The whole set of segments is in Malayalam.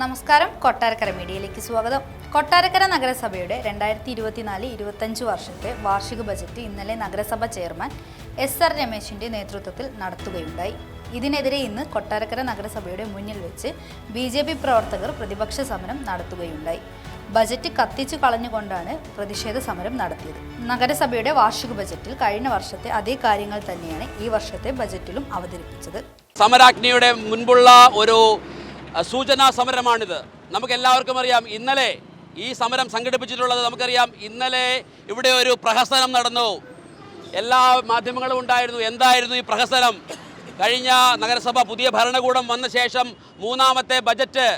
നമസ്കാരം, കൊട്ടാരക്കര മീഡിയയിലേക്ക് സ്വാഗതം. കൊട്ടാരക്കര നഗരസഭയുടെ 2024-25 വർഷത്തെ വാർഷിക ബജറ്റ് ഇന്നലെ നഗരസഭ ചെയർമാൻ SR രമേശിന്റെ നേതൃത്വത്തിൽ നടത്തുകയുണ്ടായി. ഇതിനെതിരെ ഇന്ന് കൊട്ടാരക്കര നഗരസഭയുടെ മുന്നിൽ വെച്ച് BJP പ്രവർത്തകർ പ്രതിപക്ഷ സമരം നടത്തുകയുണ്ടായി. ബജറ്റ് കത്തിച്ചു കളഞ്ഞുകൊണ്ടാണ് പ്രതിഷേധ സമരം നടത്തിയത്. നഗരസഭയുടെ വാർഷിക ബജറ്റിൽ കഴിഞ്ഞ വർഷത്തെ അതേ കാര്യങ്ങൾ തന്നെയാണ് ഈ വർഷത്തെ ബജറ്റിലും അവതരിപ്പിച്ചത്. സമരാഗ്നിയുടെ മുൻപുള്ള ഒരു സൂചനാ സമരമാണിത്. നമുക്കെല്ലാവർക്കും അറിയാം, ഇന്നലെ ഈ സമരം സംഘടിപ്പിച്ചിട്ടുള്ളത് നമുക്കറിയാം. ഇന്നലെ ഇവിടെ ഒരു പ്രഹസനം നടന്നു. എല്ലാ മാധ്യമങ്ങളും ഉണ്ടായിരുന്നു. എന്തായിരുന്നു ഈ പ്രഹസനം? കഴിഞ്ഞ നഗരസഭ പുതിയ ഭരണകൂടം വന്ന ശേഷം മൂന്നാമത്തെ ബജറ്റ്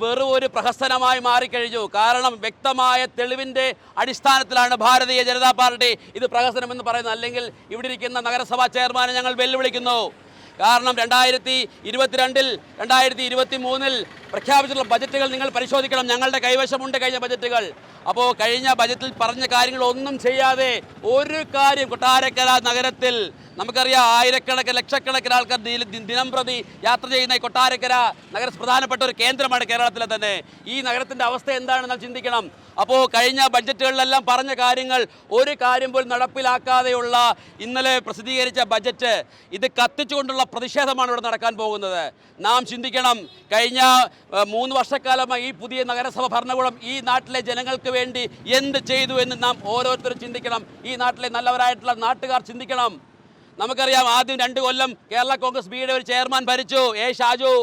വെറും ഒരു പ്രഹസനമായി മാറിക്കഴിഞ്ഞു. കാരണം വ്യക്തമായ തെളിവിൻ്റെ അടിസ്ഥാനത്തിലാണ് ഭാരതീയ ജനതാ പാർട്ടി ഇത് പ്രഹസനമെന്ന് പറയുന്നത്. അല്ലെങ്കിൽ ഇവിടെ ഇരിക്കുന്ന നഗരസഭാ ചെയർമാനെ ഞങ്ങൾ വെല്ലുവിളിക്കുന്നു. കാരണം 2022-ൽ 2023-ൽ പ്രഖ്യാപിച്ചിട്ടുള്ള ബജറ്റുകൾ നിങ്ങൾ പരിശോധിക്കണം. ഞങ്ങളുടെ കൈവശമുണ്ട് കഴിഞ്ഞ ബജറ്റുകൾ. അപ്പോൾ കഴിഞ്ഞ ബജറ്റിൽ പറഞ്ഞ കാര്യങ്ങളൊന്നും ചെയ്യാതെ ഒരു കാര്യം കൊട്ടാരക്കര നഗരത്തിൽ നമുക്കറിയാം, ആയിരക്കണക്കിന് ലക്ഷക്കണക്കിന് ആൾക്കാർ ദിനം പ്രതി യാത്ര ചെയ്യുന്ന ഈ കൊട്ടാരക്കര നഗര പ്രധാനപ്പെട്ട ഒരു കേന്ദ്രമാണ് കേരളത്തിലെ തന്നെ. ഈ നഗരത്തിൻ്റെ അവസ്ഥ എന്താണെന്ന് ചിന്തിക്കണം. അപ്പോൾ കഴിഞ്ഞ ബഡ്ജറ്റുകളിലെല്ലാം പറഞ്ഞ കാര്യങ്ങൾ ഒരു കാര്യം പോലും നടപ്പിലാക്കാതെയുള്ള ഇന്നലെ പ്രസിദ്ധീകരിച്ച ബജറ്റ്, ഇത് കത്തിച്ചുകൊണ്ടുള്ള പ്രതിഷേധമാണ് ഇവിടെ നടക്കാൻ പോകുന്നത്. നാം ചിന്തിക്കണം, കഴിഞ്ഞ 3 വർഷക്കാലമായി ഈ പുതിയ നഗരസഭ ഭരണകൂടം ഈ നാട്ടിലെ ജനങ്ങൾക്ക് വേണ്ടി എന്ത് ചെയ്തു എന്ന് നാം ഓരോരുത്തരും ചിന്തിക്കണം. ഈ നാട്ടിലെ നല്ലവരായിട്ടുള്ള നാട്ടുകാർ ചിന്തിക്കണം. നമുക്കറിയാം, ആദ്യം 2 കൊല്ലം കേരള കോൺഗ്രസ് ബിയുടെ ഒരു ചെയർമാൻ ഭരിച്ചു, ഷാജു.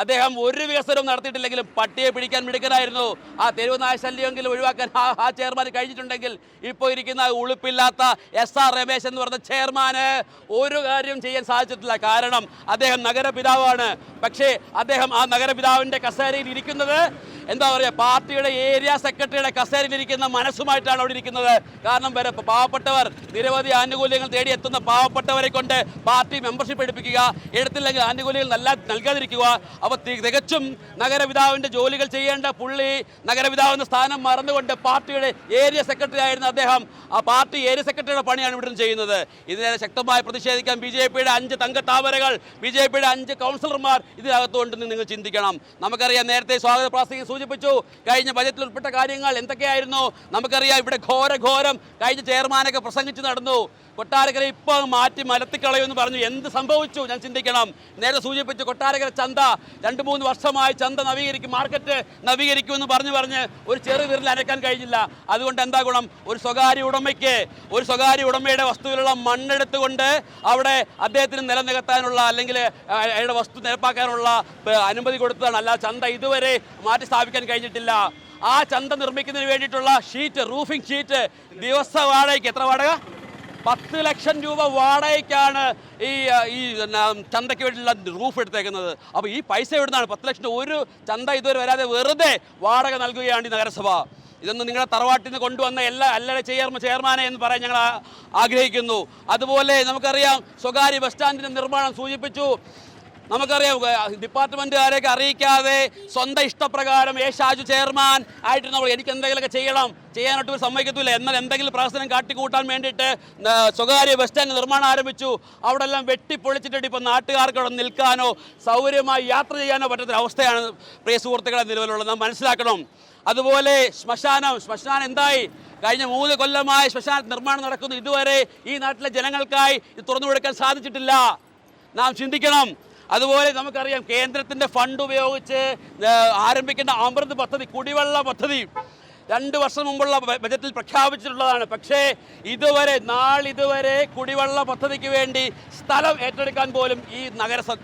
അദ്ദേഹം ഒരു വികസനവും നടത്തിയിട്ടില്ലെങ്കിലും പട്ടിയെ പിടിക്കാൻ മിടുക്കനായിരുന്നു. ആ തെരുവ് നായ ശല്യമെങ്കിലും ഒഴിവാക്കാൻ ആ ചെയർമാൻ കഴിഞ്ഞിട്ടുണ്ടെങ്കിൽ ഇപ്പോൾ ഇരിക്കുന്ന ഉളുപ്പില്ലാത്ത SR രമേശ് എന്ന് പറഞ്ഞ ചെയർമാന് ഒരു കാര്യം ചെയ്യാൻ സാധിച്ചിട്ടില്ല. കാരണം അദ്ദേഹം നഗരപിതാവാണ്. പക്ഷേ അദ്ദേഹം ആ നഗരപിതാവിൻ്റെ കസേരയിൽ ഇരിക്കുന്നത് എന്താ പറയുക, പാർട്ടിയുടെ ഏരിയ സെക്രട്ടറിയുടെ കസേരയിലിരിക്കുന്ന മനസ്സുമായിട്ടാണ് അവിടെ ഇരിക്കുന്നത്. കാരണം പാവപ്പെട്ടവർ നിരവധി ആനുകൂല്യങ്ങൾ തേടിയെത്തുന്ന പാവപ്പെട്ടവരെ കൊണ്ട് പാർട്ടി മെമ്പർഷിപ്പ് എടുപ്പിക്കുക, എടുത്തില്ലെങ്കിൽ ആനുകൂല്യങ്ങൾ നൽകാതിരിക്കുക. അപ്പോൾ തികച്ചും നഗരപിതാവിൻ്റെ ജോലികൾ ചെയ്യേണ്ട പുള്ളി നഗരപിതാവ് എന്ന സ്ഥാനം മറന്നുകൊണ്ട് പാർട്ടിയുടെ ഏരിയ സെക്രട്ടറി ആയിരുന്ന അദ്ദേഹം ആ പാർട്ടി ഏരിയ സെക്രട്ടറിയുടെ പണിയാണ് ഇവിടെ ചെയ്യുന്നത്. ഇതിനെ ശക്തമായി പ്രതിഷേധിക്കാൻ BJPയുടെ 5 തങ്കത്താമരകൾ, BJPയുടെ 5 കൗൺസിലർമാർ ഇതിനകത്തുണ്ടെന്ന് നിങ്ങൾ ചിന്തിക്കണം. നമുക്കറിയാം, നേരത്തെ സ്വാഗത പ്രാസംഗികൻ സൂചിപ്പിച്ചു കഴിഞ്ഞ ബജറ്റിൽ ഉൾപ്പെട്ട കാര്യങ്ങൾ എന്തൊക്കെയായിരുന്നു. നമുക്കറിയാം, ഇവിടെ ഘോരം കഴിഞ്ഞ ചെയർമാനൊക്കെ പ്രസംഗിച്ച് നടന്നു. കൊട്ടാരക്കര ഇപ്പോൾ മാറ്റി മലത്തിക്കളയുമെന്ന് പറഞ്ഞു. എന്ത് സംഭവിച്ചു ഞാൻ ചിന്തിക്കണം. നേരെ സൂചിപ്പിച്ചു, കൊട്ടാരക്കര ചന്ത 2-3 വർഷമായി ചന്ത നവീകരിക്കും, മാർക്കറ്റ് നവീകരിക്കുമെന്ന് പറഞ്ഞ് ഒരു ചെറു വിരൽ അനക്കാൻ കഴിഞ്ഞില്ല. അതുകൊണ്ട് എന്താ ഗുണം? ഒരു സ്വകാര്യ ഉടമയുടെ വസ്തുവിലുള്ള മണ്ണെടുത്തുകൊണ്ട് അവിടെ അദ്ദേഹത്തിന് നിലനികത്താനുള്ള അല്ലെങ്കിൽ അയാളുടെ വസ്തു നിരപ്പാക്കാനുള്ള അനുമതി കൊടുത്തതാണ്. അല്ല, ചന്ത ഇതുവരെ മാറ്റി സ്ഥാപിക്കാൻ കഴിഞ്ഞിട്ടില്ല. ആ ചന്ത നിർമ്മിക്കുന്നതിന് വേണ്ടിയിട്ടുള്ള ഷീറ്റ്, റൂഫിംഗ് ഷീറ്റ് ദിവസ വാടകയ്ക്ക് എത്ര വാടക? 10 ലക്ഷം രൂപ വാടകയ്ക്കാണ് ഈ ചന്തയ്ക്ക് വേണ്ടിയുള്ള റൂഫ് എടുത്തേക്കുന്നത്. അപ്പോൾ ഈ പൈസ എവിടുന്നാണ്? 10 ലക്ഷം ഒരു ചന്ത ഇതുവരെ വരാതെ വെറുതെ വാടക നൽകുകയാണ് ഈ നഗരസഭ. ഇതൊന്നും നിങ്ങളുടെ തറവാട്ടിൽ നിന്ന് കൊണ്ടുവന്ന അല്ലടെ ചെയർമാനെ എന്ന് പറയാൻ ഞങ്ങൾ ആഗ്രഹിക്കുന്നു. അതുപോലെ നമുക്കറിയാം, സ്വകാര്യ ബസ് സ്റ്റാൻഡിൻ്റെ നിർമ്മാണം സൂചിപ്പിച്ചു. നമുക്കറിയാം, ഡിപ്പാർട്ട്മെൻറ്റുകാരെയൊക്കെ അറിയിക്കാതെ സ്വന്തം ഇഷ്ടപ്രകാരം ഷാജു ചെയർമാൻ ആയിട്ട് എനിക്ക് എന്തെങ്കിലുമൊക്കെ ചെയ്യാനായിട്ട് സമ്മതിക്കത്തില്ല. എന്നാൽ എന്തെങ്കിലും പ്രവർത്തനം കാട്ടിക്കൂട്ടാൻ വേണ്ടിയിട്ട് സ്വകാര്യ ബസ് സ്റ്റാൻഡ് നിർമ്മാണം ആരംഭിച്ചു. അവിടെ എല്ലാം വെട്ടിപ്പൊളിച്ചിട്ട് ഇപ്പോൾ നാട്ടുകാർക്ക് അവിടെ നിൽക്കാനോ സൗകര്യമായി യാത്ര ചെയ്യാനോ പറ്റുന്ന അവസ്ഥയാണ് പ്രിയ സുഹൃത്തുക്കളെ നിലവിലുള്ളത്. നാം മനസ്സിലാക്കണം. അതുപോലെ ശ്മശാനം എന്തായി? കഴിഞ്ഞ 3 കൊല്ലമായി ശ്മശാന നിർമ്മാണം നടക്കുന്നു. ഇതുവരെ ഈ നാട്ടിലെ ജനങ്ങൾക്കായി ഇത് തുറന്നു കൊടുക്കാൻ സാധിച്ചിട്ടില്ല. നാം ചിന്തിക്കണം. അതുപോലെ നമുക്കറിയാം, കേന്ദ്രത്തിൻ്റെ ഫണ്ട് ഉപയോഗിച്ച് ആരംഭിക്കേണ്ട അമൃത് പദ്ധതി, കുടിവെള്ള പദ്ധതി 2 വർഷം മുമ്പുള്ള ബജറ്റിൽ പ്രഖ്യാപിച്ചിട്ടുള്ളതാണ്. പക്ഷേ ഇതുവരെ കുടിവെള്ള പദ്ധതിക്ക് വേണ്ടി സ്ഥലം ഏറ്റെടുക്കാൻ പോലും ഈ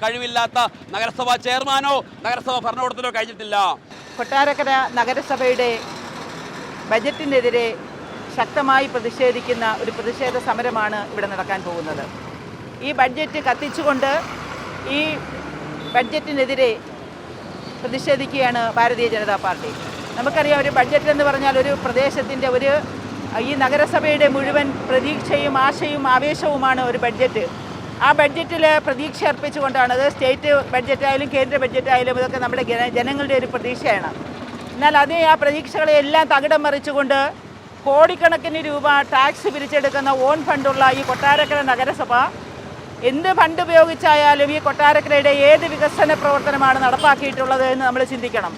കഴിവില്ലാത്ത നഗരസഭാ ചെയർമാനോ നഗരസഭാ ഭരണകൂടത്തിനോ കഴിഞ്ഞിട്ടില്ല. കൊട്ടാരക്കര നഗരസഭയുടെ ബജറ്റിനെതിരെ ശക്തമായി പ്രതിഷേധിക്കുന്ന ഒരു പ്രതിഷേധ സമരമാണ് ഇവിടെ നടക്കാൻ പോകുന്നത്. ഈ ബഡ്ജറ്റ് കത്തിച്ചുകൊണ്ട് ഈ ബഡ്ജറ്റിനെതിരെ പ്രതിഷേധിക്കുകയാണ് ഭാരതീയ ജനതാ പാർട്ടി. നമുക്കറിയാം, ഒരു ബഡ്ജറ്റ് എന്ന് പറഞ്ഞാൽ ഒരു പ്രദേശത്തിൻ്റെ ഈ നഗരസഭയുടെ മുഴുവൻ പ്രതീക്ഷയും ആശയും ആവേശവുമാണ് ഒരു ബഡ്ജറ്റ്. ആ ബഡ്ജറ്റിൽ പ്രതീക്ഷ അർപ്പിച്ചുകൊണ്ടാണ്, അത് സ്റ്റേറ്റ് ബഡ്ജറ്റായാലും കേന്ദ്ര ബഡ്ജറ്റായാലും ഇതൊക്കെ നമ്മുടെ ജനങ്ങളുടെ ഒരു പ്രതീക്ഷയാണ്. എന്നാൽ ആ പ്രതീക്ഷകളെല്ലാം തകിടം മറിച്ചുകൊണ്ട് കോടിക്കണക്കിന് രൂപ ടാക്സ് പിരിച്ചെടുക്കുന്ന ഓൺ ഫണ്ടുള്ള ഈ കൊട്ടാരക്കര നഗരസഭ എന്ത് ഫണ്ട് ഉപയോഗിച്ചായാലും ഈ കൊട്ടാരക്കരയുടെ ഏത് വികസന പ്രവർത്തനമാണ് നടപ്പാക്കിയിട്ടുള്ളത് എന്ന് നമ്മൾ ചിന്തിക്കണം.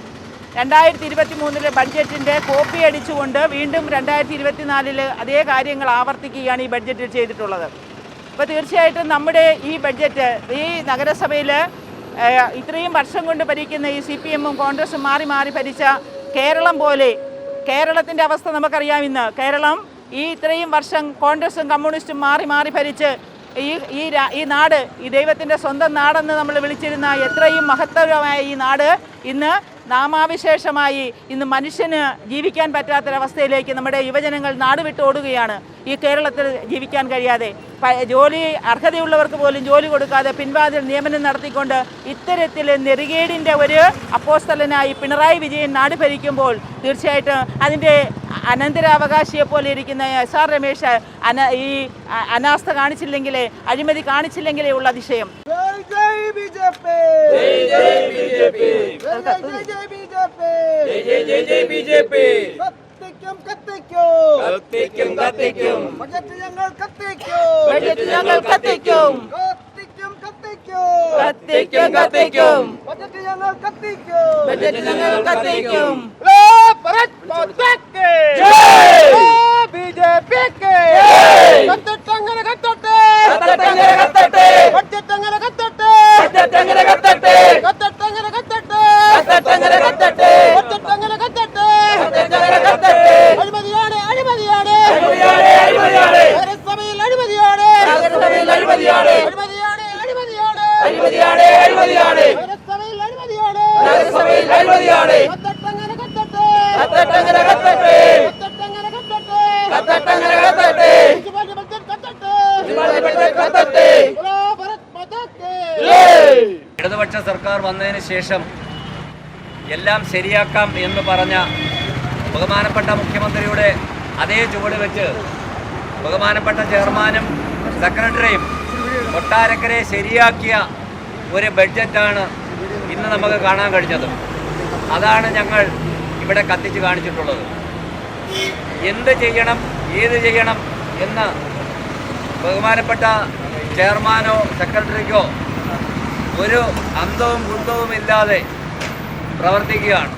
2023 ബഡ്ജറ്റിൻ്റെ കോപ്പി അടിച്ചുകൊണ്ട് വീണ്ടും 2024 അതേ കാര്യങ്ങൾ ആവർത്തിക്കുകയാണ് ഈ ബഡ്ജറ്റിൽ ചെയ്തിട്ടുള്ളത്. അപ്പോൾ തീർച്ചയായിട്ടും നമ്മുടെ ഈ ബഡ്ജറ്റ് ഈ നഗരസഭയിൽ ഇത്രയും വർഷം കൊണ്ട് ഭരിക്കുന്ന ഈ CPM-ഉം കോൺഗ്രസും മാറി മാറി ഭരിച്ച കേരളം പോലെ കേരളത്തിൻ്റെ അവസ്ഥ നമുക്കറിയാം. ഇന്ന് കേരളം ഈ ഇത്രയും വർഷം കോൺഗ്രസും കമ്മ്യൂണിസ്റ്റും മാറി മാറി ഭരിച്ച് ഈ നാട് ഈ ദൈവത്തിൻ്റെ സ്വന്തം നാടെന്ന് നമ്മൾ വിളിച്ചിരുന്ന എത്രയും മഹത്തരമായ ഈ നാട് ഇന്ന് നാമാവിശേഷമായി ഇന്ന് മനുഷ്യന് ജീവിക്കാൻ പറ്റാത്തൊരവസ്ഥയിലേക്ക് നമ്മുടെ യുവജനങ്ങൾ നാട് വിട്ടോടുകയാണ്. ഈ കേരളത്തിൽ ജീവിക്കാൻ കഴിയാതെ ജോലി അർഹതയുള്ളവർക്ക് പോലും ജോലി കൊടുക്കാതെ പിൻവാതിൽ നിയമനം നടത്തിക്കൊണ്ട് ഇത്തരത്തിൽ നെറികേടിൻ്റെ ഒരു അപ്പോസ്തലനായി പിണറായി വിജയൻ നാട് ഭരിക്കുമ്പോൾ തീർച്ചയായിട്ടും അതിൻ്റെ അനന്തരാവകാശിയെപ്പോലെ ഇരിക്കുന്ന SR രമേശ് ഈ അനാസ്ഥ കാണിച്ചില്ലെങ്കിലേ അഴിമതി കാണിച്ചില്ലെങ്കിലേ ഉള്ള അതിശയം. ഇടതുപക്ഷ സർക്കാർ വന്നതിന് ശേഷം എല്ലാം ശരിയാക്കാം എന്ന് പറഞ്ഞ ബഹുമാനപ്പെട്ട മുഖ്യമന്ത്രിയുടെ അതേ ചുവട് വെച്ച് ബഹുമാനപ്പെട്ട ചെയർമാനും സെക്രട്ടറിയും കൊട്ടാരക്കരയെ ശരിയാക്കിയ ഒരു ബഡ്ജറ്റാണ് ഇന്ന് നമുക്ക് കാണാൻ കഴിഞ്ഞത്. അതാണ് ഞങ്ങൾ ഇവിടെ കത്തിച്ച് കാണിച്ചിട്ടുള്ളത്. എന്ത് ചെയ്യണം, ഏത് ചെയ്യണം എന്ന് ബഹുമാനപ്പെട്ട ചെയർമാനോ സെക്രട്ടറിക്കോ ഒരു അന്തവും കുന്തവും ഇല്ലാതെ പ്രവർത്തിക്കുകയാണ്.